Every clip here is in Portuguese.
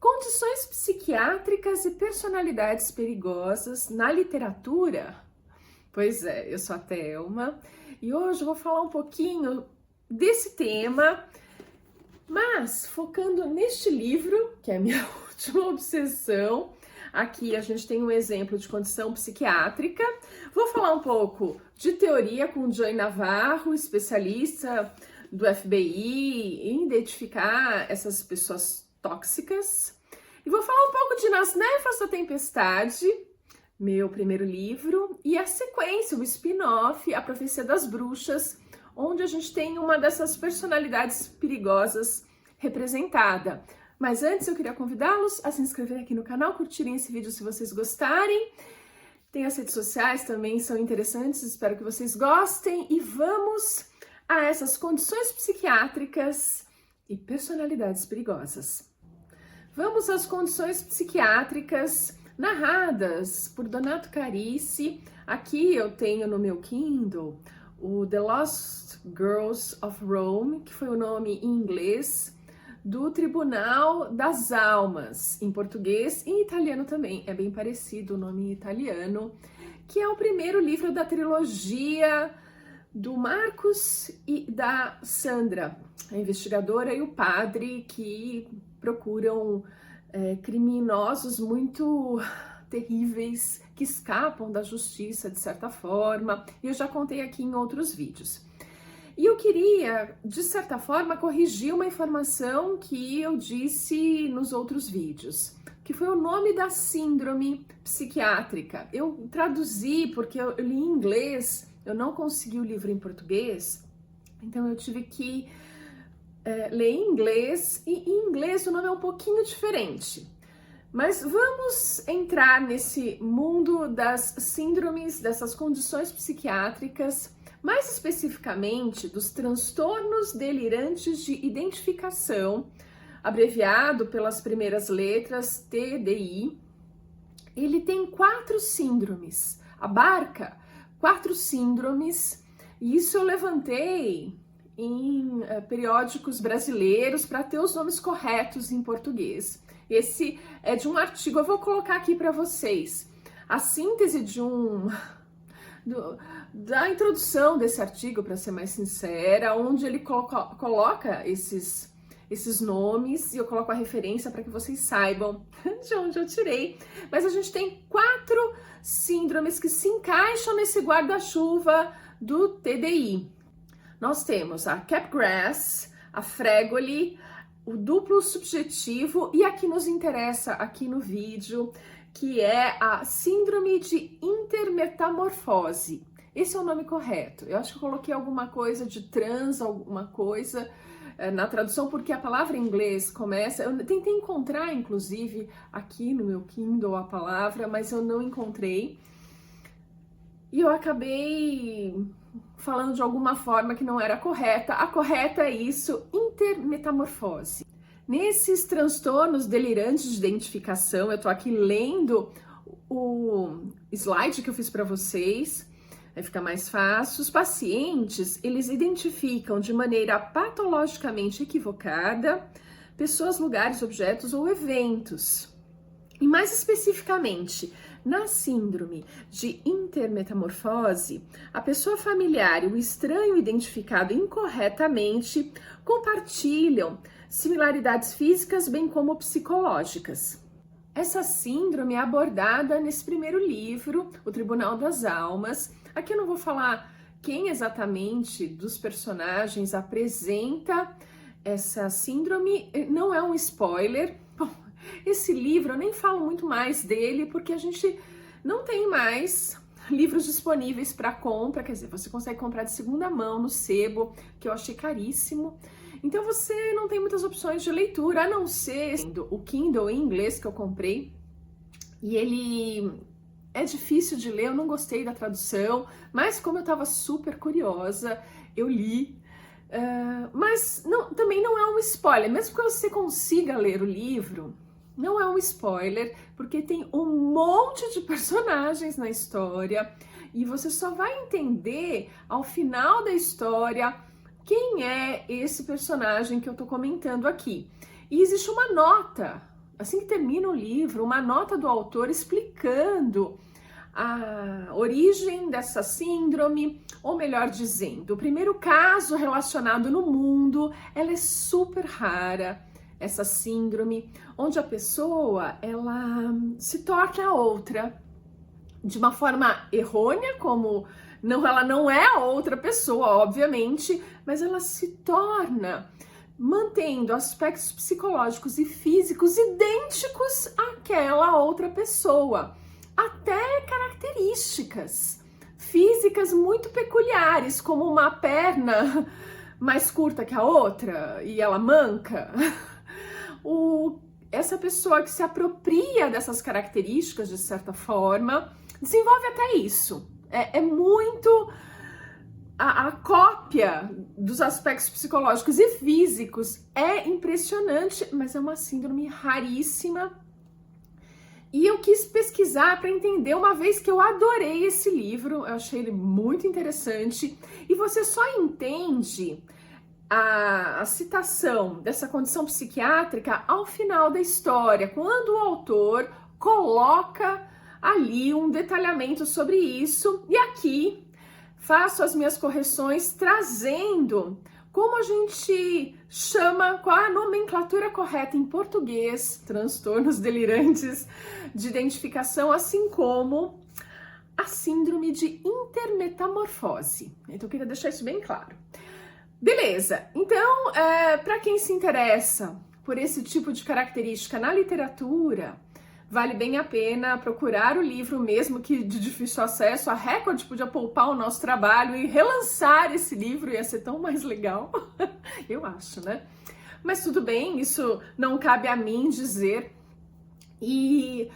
Condições psiquiátricas e personalidades perigosas na literatura? Pois é, eu sou a Thelma e hoje eu vou falar um pouquinho desse tema, mas focando neste livro, que é a minha última obsessão. Aqui a gente tem um exemplo de condição psiquiátrica. Vou falar um pouco de teoria com Joy Navarro, especialista do FBI, em identificar essas pessoas tóxicas. E vou falar um pouco de Nas Névoas da Tempestade, meu primeiro livro, e a sequência, o spin-off, A Profecia das Bruxas, onde a gente tem uma dessas personalidades perigosas representada. Mas antes eu queria convidá-los a se inscreverem aqui no canal, curtirem esse vídeo se vocês gostarem. Tem as redes sociais também, são interessantes, espero que vocês gostem. E vamos a essas condições psiquiátricas e personalidades perigosas. Vamos às condições psiquiátricas narradas por Donato Carisse. Aqui eu tenho no meu Kindle o The Lost Girls of Rome, que foi o nome em inglês do Tribunal das Almas, em português e em italiano também, é bem parecido o nome em italiano, que é o primeiro livro da trilogia do Marcos e da Sandra, a investigadora e o padre que procuram criminosos muito terríveis que escapam da justiça de certa forma, e eu já contei aqui em outros vídeos. E eu queria, de certa forma, corrigir uma informação que eu disse nos outros vídeos, que foi o nome da síndrome psiquiátrica. Eu traduzi porque eu li em inglês, eu não consegui o livro em português, então eu tive que ler em inglês, e em inglês o nome é um pouquinho diferente. Mas vamos entrar nesse mundo das síndromes, dessas condições psiquiátricas, mais especificamente dos transtornos delirantes de identificação, abreviado pelas primeiras letras TDI. Ele tem 4 síndromes, abarca 4 síndromes, e isso eu levantei em periódicos brasileiros para ter os nomes corretos em português. Esse é de um artigo, eu vou colocar aqui para vocês a síntese da introdução desse artigo, para ser mais sincera, onde ele coloca esses nomes, e eu coloco a referência para que vocês saibam de onde eu tirei. Mas a gente tem 4 síndromes que se encaixam nesse guarda-chuva do TDI. Nós temos a Capgras, a Fregoli, o duplo subjetivo, e aqui nos interessa, aqui no vídeo, que é a síndrome de intermetamorfose. Esse é o nome correto. Eu acho que eu coloquei alguma coisa de trans, alguma coisa na tradução, porque a palavra em inglês começa... Eu tentei encontrar, inclusive, aqui no meu Kindle a palavra, mas eu não encontrei. E eu acabei falando de alguma forma que não era correta. A correta é isso, intermetamorfose. Nesses transtornos delirantes de identificação, eu tô aqui lendo o slide que eu fiz para vocês, vai ficar mais fácil. Os pacientes, eles identificam de maneira patologicamente equivocada pessoas, lugares, objetos ou eventos. E mais especificamente, na síndrome de intermetamorfose, a pessoa familiar e o estranho identificado incorretamente compartilham similaridades físicas bem como psicológicas. Essa síndrome é abordada nesse primeiro livro, O Tribunal das Almas. Aqui eu não vou falar quem exatamente dos personagens apresenta essa síndrome, não é um spoiler. Bom, esse livro eu nem falo muito mais dele porque a gente não tem mais livros disponíveis para compra, quer dizer, você consegue comprar de segunda mão no sebo, que eu achei caríssimo. Então você não tem muitas opções de leitura, a não ser o Kindle em inglês que eu comprei, e ele é difícil de ler, eu não gostei da tradução, mas como eu estava super curiosa, eu li. Mas também não é um spoiler, mesmo que você consiga ler o livro, não é um spoiler, porque tem um monte de personagens na história, e você só vai entender ao final da história quem é esse personagem que eu tô comentando aqui. E existe uma nota assim que termina o livro, uma nota do autor explicando a origem dessa síndrome, ou melhor dizendo, o primeiro caso relacionado no mundo. Ela é super rara, essa síndrome, onde a pessoa ela se torna outra de uma forma errônea, como ela não é a outra pessoa, obviamente, mas ela se torna mantendo aspectos psicológicos e físicos idênticos àquela outra pessoa, até características físicas muito peculiares, como uma perna mais curta que a outra e ela manca. Essa pessoa que se apropria dessas características, de certa forma, desenvolve até isso. É muito a cópia dos aspectos psicológicos e físicos é impressionante, mas é uma síndrome raríssima. E eu quis pesquisar para entender, uma vez que eu adorei esse livro, eu achei ele muito interessante, e você só entende a citação dessa condição psiquiátrica ao final da história, quando o autor coloca ali um detalhamento sobre isso, e aqui faço as minhas correções trazendo como a gente chama, qual é a nomenclatura correta em português, transtornos delirantes de identificação, assim como a síndrome de intermetamorfose. Então eu queria deixar isso bem claro. Beleza, então para quem se interessa por esse tipo de característica na literatura, vale bem a pena procurar o livro, mesmo que de difícil acesso. A Record podia poupar o nosso trabalho e relançar esse livro, ia ser tão mais legal, eu acho, né? Mas tudo bem, isso não cabe a mim dizer. E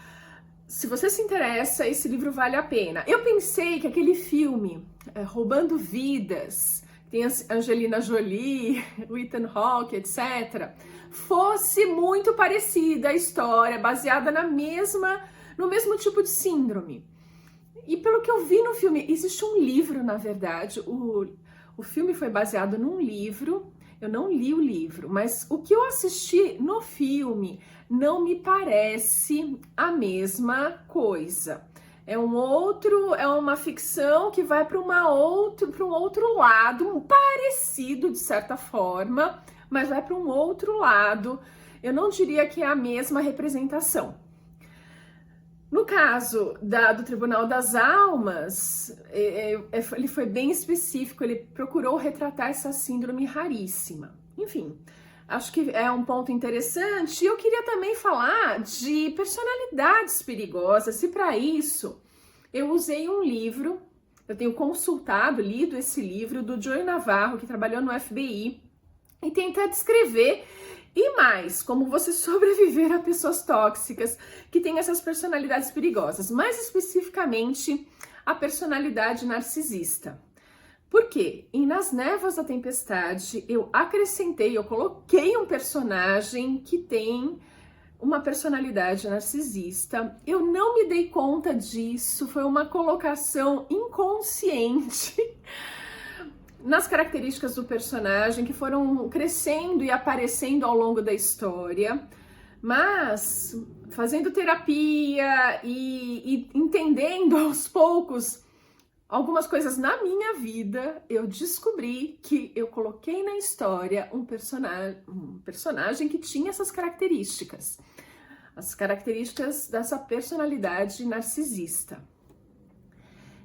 se você se interessa, esse livro vale a pena. Eu pensei que aquele filme, Roubando Vidas, tem a Angelina Jolie, o Ethan Hawke, etc., fosse muito parecida a história, baseada no mesmo tipo de síndrome. E pelo que eu vi no filme, existe um livro, na verdade, o filme foi baseado num livro, eu não li o livro, mas o que eu assisti no filme não me parece a mesma coisa. É uma ficção que vai para um outro lado, parecido de certa forma, mas vai para um outro lado. Eu não diria que é a mesma representação. No caso do Tribunal das Almas, ele foi bem específico, ele procurou retratar essa síndrome raríssima. Enfim, acho que é um ponto interessante. Eu queria também falar de personalidades perigosas, e para isso eu usei um livro, eu tenho lido esse livro do Joey Navarro, que trabalhou no FBI, e tenta descrever e mais como você sobreviver a pessoas tóxicas que têm essas personalidades perigosas, mais especificamente a personalidade narcisista. Por quê? Nas Névoas da Tempestade eu coloquei um personagem que tem uma personalidade narcisista. Eu não me dei conta disso, foi uma colocação inconsciente nas características do personagem que foram crescendo e aparecendo ao longo da história, mas fazendo terapia e entendendo aos poucos algumas coisas na minha vida, eu descobri que eu coloquei na história um personagem que tinha essas características, as características dessa personalidade narcisista.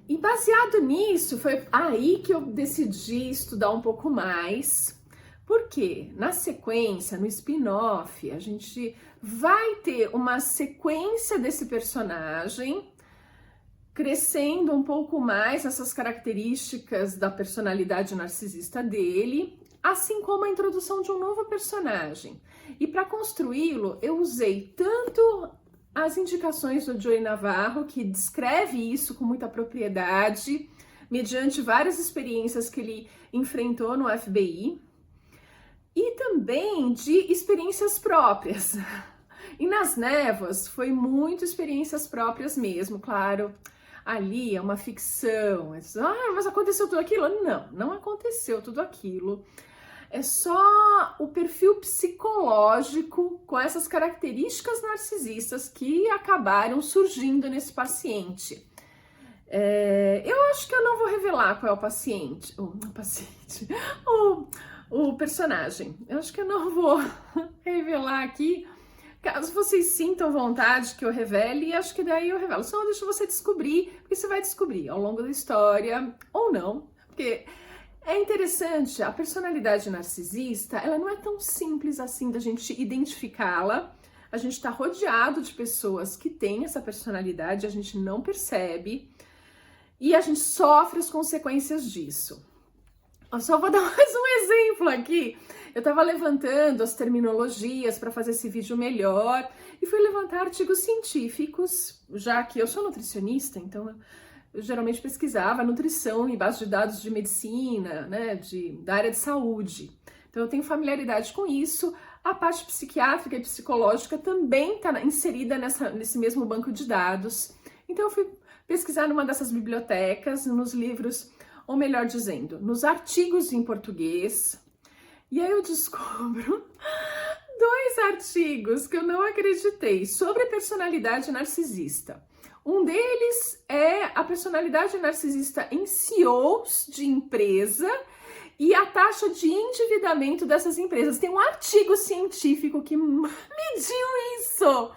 E baseado nisso, foi aí que eu decidi estudar um pouco mais, porque na sequência, no spin-off, a gente vai ter uma sequência desse personagem crescendo um pouco mais essas características da personalidade narcisista dele, assim como a introdução de um novo personagem. E para construí-lo, eu usei tanto as indicações do Joey Navarro, que descreve isso com muita propriedade, mediante várias experiências que ele enfrentou no FBI, e também de experiências próprias. E nas Névoas foi muito experiências próprias mesmo, claro. Ali é uma ficção, mas aconteceu tudo aquilo? Não, não aconteceu tudo aquilo. é só o perfil psicológico com essas características narcisistas que acabaram surgindo nesse paciente. Eu acho que eu não vou revelar qual é o paciente, o personagem. Eu acho que eu não vou revelar aqui. Caso vocês sintam vontade que eu revele, acho que daí eu revelo. Só deixa você descobrir, porque você vai descobrir ao longo da história, ou não, porque é interessante, a personalidade narcisista, ela não é tão simples assim da gente identificá-la. A gente está rodeado de pessoas que têm essa personalidade, a gente não percebe, e a gente sofre as consequências disso. Eu só vou dar mais um exemplo aqui. Eu estava levantando as terminologias para fazer esse vídeo melhor e fui levantar artigos científicos, já que eu sou nutricionista, então eu geralmente pesquisava nutrição em base de dados de medicina, né, da área de saúde. Então eu tenho familiaridade com isso. A parte psiquiátrica e psicológica também está inserida nesse mesmo banco de dados. Então eu fui pesquisar numa dessas bibliotecas, nos livros, ou melhor dizendo, nos artigos em português. E aí eu descubro 2 artigos que eu não acreditei sobre personalidade narcisista. Um deles é a personalidade narcisista em CEOs de empresa e a taxa de endividamento dessas empresas. Tem um artigo científico que mediu isso.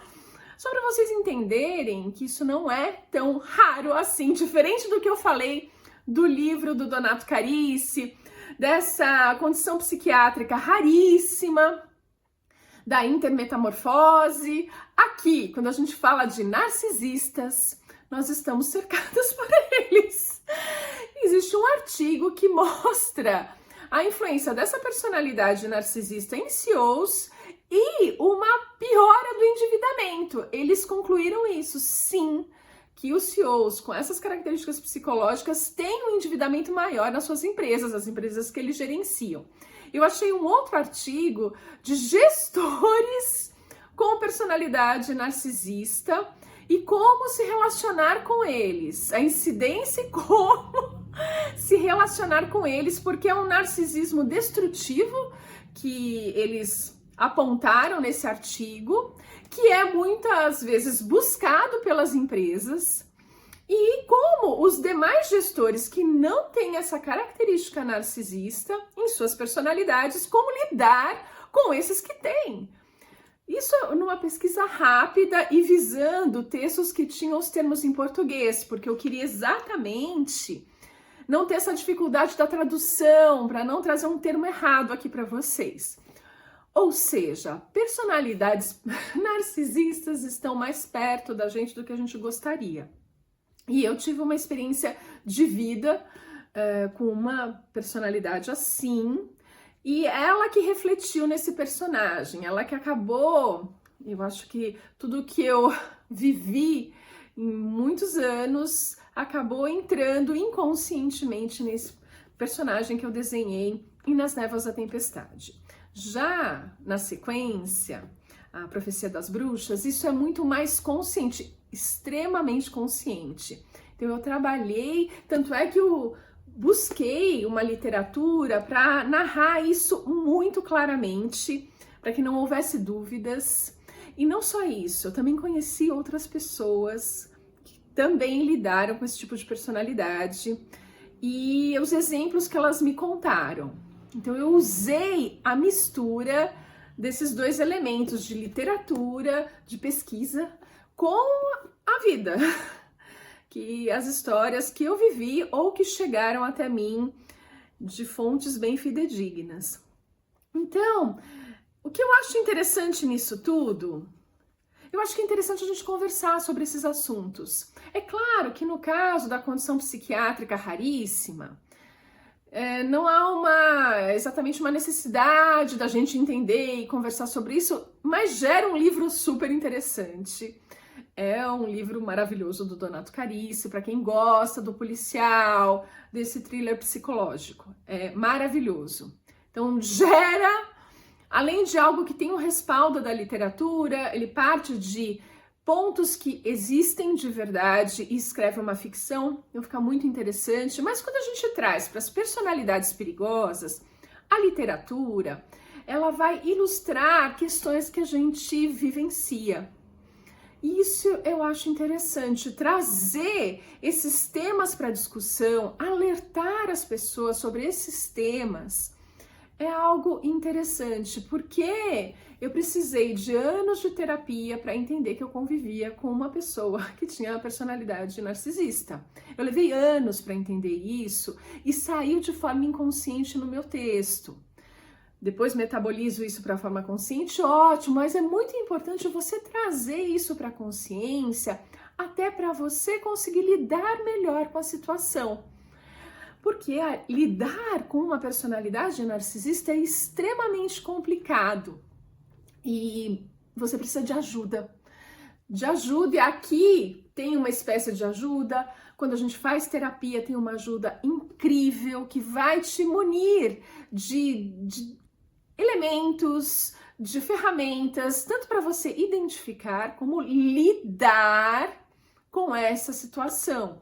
Só para vocês entenderem que isso não é tão raro assim, diferente do que eu falei do livro do Donato Carissi, dessa condição psiquiátrica raríssima, da intermetamorfose. Aqui, quando a gente fala de narcisistas, nós estamos cercados por eles. Existe um artigo que mostra a influência dessa personalidade narcisista em CEOs e uma piora do endividamento. Eles concluíram isso, sim, que os CEOs com essas características psicológicas têm um endividamento maior nas suas empresas, as empresas que eles gerenciam. Eu achei um outro artigo de gestores com personalidade narcisista e como se relacionar com eles, a incidência e como se relacionar com eles, porque é um narcisismo destrutivo que eles apontaram nesse artigo, que é muitas vezes buscado pelas empresas, e como os demais gestores que não têm essa característica narcisista em suas personalidades, como lidar com esses que têm. Isso numa pesquisa rápida e visando textos que tinham os termos em português, porque eu queria exatamente não ter essa dificuldade da tradução, para não trazer um termo errado aqui para vocês. Ou seja, personalidades narcisistas estão mais perto da gente do que a gente gostaria. E eu tive uma experiência de vida com uma personalidade assim, e ela que refletiu nesse personagem, ela que acabou, eu acho que tudo que eu vivi em muitos anos acabou entrando inconscientemente nesse personagem que eu desenhei em Nas Névoas da Tempestade. Já na sequência, a Profecia das Bruxas, isso é muito mais consciente, extremamente consciente. Então eu trabalhei, tanto é que eu busquei uma literatura para narrar isso muito claramente, para que não houvesse dúvidas. E não só isso, eu também conheci outras pessoas que também lidaram com esse tipo de personalidade e os exemplos que elas me contaram. Então eu usei a mistura desses 2 elementos de literatura, de pesquisa, com a vida, que as histórias que eu vivi ou que chegaram até mim de fontes bem fidedignas. Então, o que eu acho interessante nisso tudo, eu acho que é interessante a gente conversar sobre esses assuntos. É claro que no caso da condição psiquiátrica raríssima, não há exatamente uma necessidade da gente entender e conversar sobre isso, mas gera um livro super interessante. É um livro maravilhoso do Donato Carissi, para quem gosta do policial, desse thriller psicológico. É maravilhoso. Então gera, além de algo que tem um respaldo da literatura, ele parte de pontos que existem de verdade e escreve uma ficção, então fica muito interessante. Mas quando a gente traz para as personalidades perigosas, A literatura, ela vai ilustrar questões que a gente vivencia. Isso eu acho interessante, trazer esses temas para discussão, alertar as pessoas sobre esses temas é algo interessante, porque eu precisei de anos de terapia para entender que eu convivia com uma pessoa que tinha uma personalidade narcisista. Eu levei anos para entender isso e saiu de forma inconsciente no meu texto. Depois metabolizo isso para a forma consciente, ótimo, mas é muito importante você trazer isso para a consciência, até para você conseguir lidar melhor com a situação. Porque lidar com uma personalidade narcisista é extremamente complicado e você precisa de ajuda. De ajuda, e aqui tem uma espécie de ajuda. Quando a gente faz terapia, tem uma ajuda incrível que vai te munir de elementos, de ferramentas, tanto para você identificar como lidar com essa situação.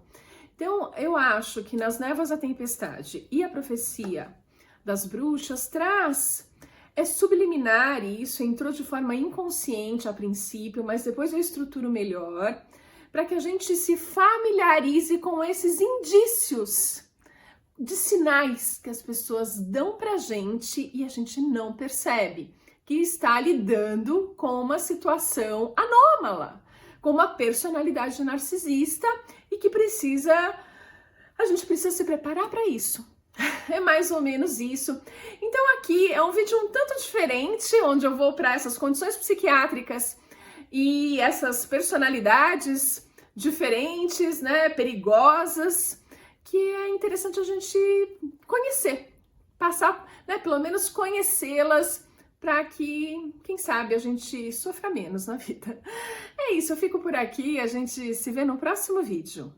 Então, eu acho que nas Névoas da Tempestade e a Profecia das Bruxas traz, é subliminar, e isso entrou de forma inconsciente a princípio, mas depois eu estruturo melhor, para que a gente se familiarize com esses indícios de sinais que as pessoas dão pra gente e a gente não percebe, que está lidando com uma situação anômala, com uma personalidade narcisista e que a gente precisa se preparar para isso. É mais ou menos isso. Então aqui é um vídeo um tanto diferente, onde eu vou para essas condições psiquiátricas e essas personalidades diferentes, né, perigosas, que é interessante a gente conhecer, passar, né, pelo menos conhecê-las, para que, quem sabe, a gente sofra menos na vida. É isso, eu fico por aqui, a gente se vê no próximo vídeo.